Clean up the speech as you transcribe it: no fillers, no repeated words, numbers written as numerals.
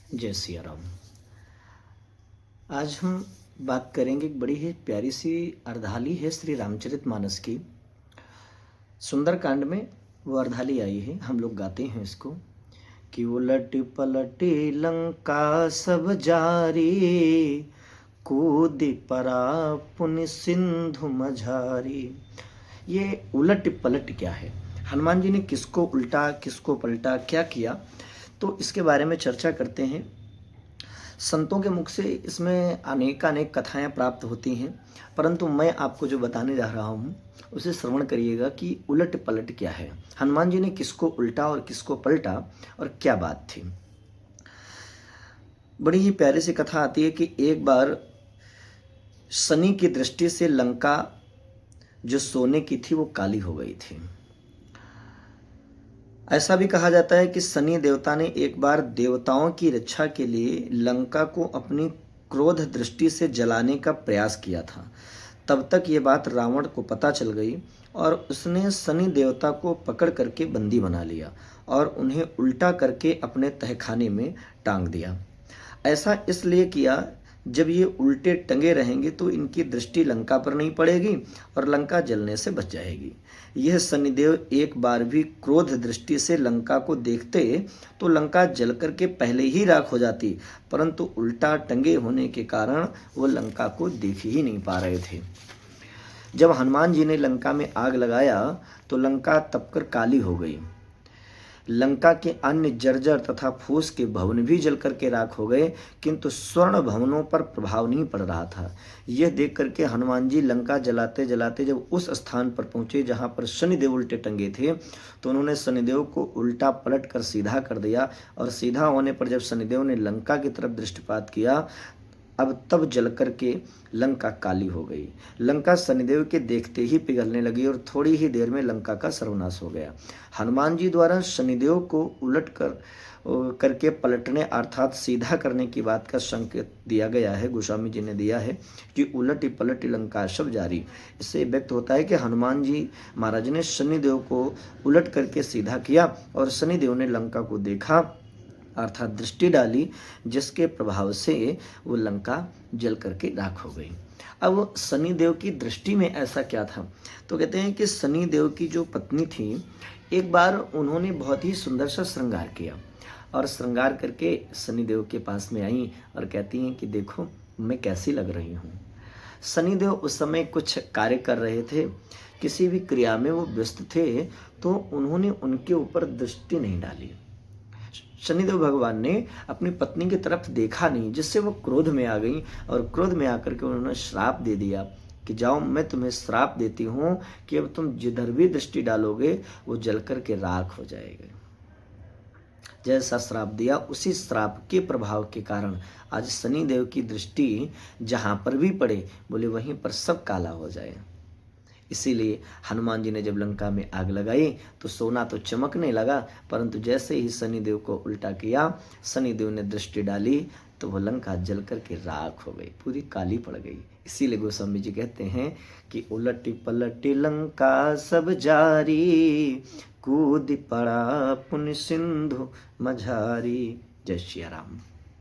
जय सिया राम। आज हम बात करेंगे एक बड़ी ही प्यारी सी अर्धाली है श्री रामचरितमानस की। सुंदरकांड में वो अर्धाली आई है, हम लोग गाते हैं इसको कि उलटी पलटी लंका सब जारी, कूदी परा पुनि सिंधु मझारी। ये उलट पलट क्या है, हनुमान जी ने किसको उल्टा किसको पलटा, क्या किया, तो इसके बारे में चर्चा करते हैं। संतों के मुख से इसमें अनेक कथाएं प्राप्त होती हैं, परंतु मैं आपको जो बताने जा रहा हूँ उसे श्रवण करिएगा कि उलट पलट क्या है, हनुमान जी ने किसको उल्टा और किसको पलटा और क्या बात थी। बड़ी ही प्यारी सी कथा आती है कि एक बार शनि की दृष्टि से लंका जो सोने की थी वो काली हो गई थी। ऐसा भी कहा जाता है कि शनि देवता ने एक बार देवताओं की रक्षा के लिए लंका को अपनी क्रोध दृष्टि से जलाने का प्रयास किया था। तब तक ये बात रावण को पता चल गई और उसने शनि देवता को पकड़ करके बंदी बना लिया और उन्हें उल्टा करके अपने तहखाने में टांग दिया। ऐसा इसलिए किया, जब ये उल्टे टंगे रहेंगे तो इनकी दृष्टि लंका पर नहीं पड़ेगी और लंका जलने से बच जाएगी। यह शनिदेव एक बार भी क्रोध दृष्टि से लंका को देखते तो लंका जल करके पहले ही राख हो जाती, परंतु उल्टा टंगे होने के कारण वो लंका को देख ही नहीं पा रहे थे। जब हनुमान जी ने लंका में आग लगाया तो लंका तपकर काली हो गई। लंका के अन्य जर्जर तथा फूस के भवन भी जल करके राख हो गए, किंतु स्वर्ण भवनों पर प्रभाव नहीं पड़ रहा था। यह देख करके हनुमान जी लंका जलाते जलाते जब उस स्थान पर पहुंचे जहां पर शनिदेव उल्टे टंगे थे, तो उन्होंने शनिदेव को उल्टा पलट कर सीधा कर दिया और सीधा होने पर जब शनिदेव ने लंका की तरफ दृष्टिपात किया, अब तब जल करके लंका काली हो गई। लंका शनिदेव के देखते ही पिघलने लगी और थोड़ी ही देर में लंका का सर्वनाश हो गया। हनुमान जी द्वारा शनिदेव को उलट करके पलटने अर्थात सीधा करने की बात का संकेत दिया गया है, गोस्वामी जी ने दिया है कि उलटी पलटी लंका सब जारी। इससे व्यक्त होता है कि हनुमान जी महाराज ने शनिदेव को उलट करके सीधा किया और शनिदेव ने लंका को देखा अर्थात दृष्टि डाली, जिसके प्रभाव से वो लंका जल करके राख हो गई। अब शनिदेव की दृष्टि में ऐसा क्या था, तो कहते हैं कि शनिदेव की जो पत्नी थी, एक बार उन्होंने बहुत ही सुंदर सा श्रृंगार किया और श्रृंगार करके शनिदेव के पास में आई और कहती हैं कि देखो मैं कैसी लग रही हूँ। शनिदेव उस समय कुछ कार्य कर रहे थे, किसी भी क्रिया में वो व्यस्त थे, तो उन्होंने उनके ऊपर दृष्टि नहीं डाली। शनिदेव भगवान ने अपनी पत्नी की तरफ देखा नहीं, जिससे वो क्रोध में आ गई और क्रोध में आकर के उन्होंने श्राप दे दिया कि जाओ मैं तुम्हें श्राप देती हूँ कि अब तुम जिधर भी दृष्टि डालोगे वो जल कर के राख हो जाएगा। जैसा श्राप दिया उसी श्राप के प्रभाव के कारण आज शनिदेव की दृष्टि जहाँ पर भी पड़े बोले वहीं पर सब काला हो जाए। इसीलिए हनुमान जी ने जब लंका में आग लगाई तो सोना तो चमकने लगा, परंतु जैसे ही शनिदेव को उल्टा किया, शनिदेव ने दृष्टि डाली तो वह लंका जल करके राख हो गई, पूरी काली पड़ गई। इसीलिए गोस्वामी जी कहते हैं कि उलटी पलटी लंका सब जारी, कूद पड़ा पुनि सिंधु मझारी। जय श्री राम।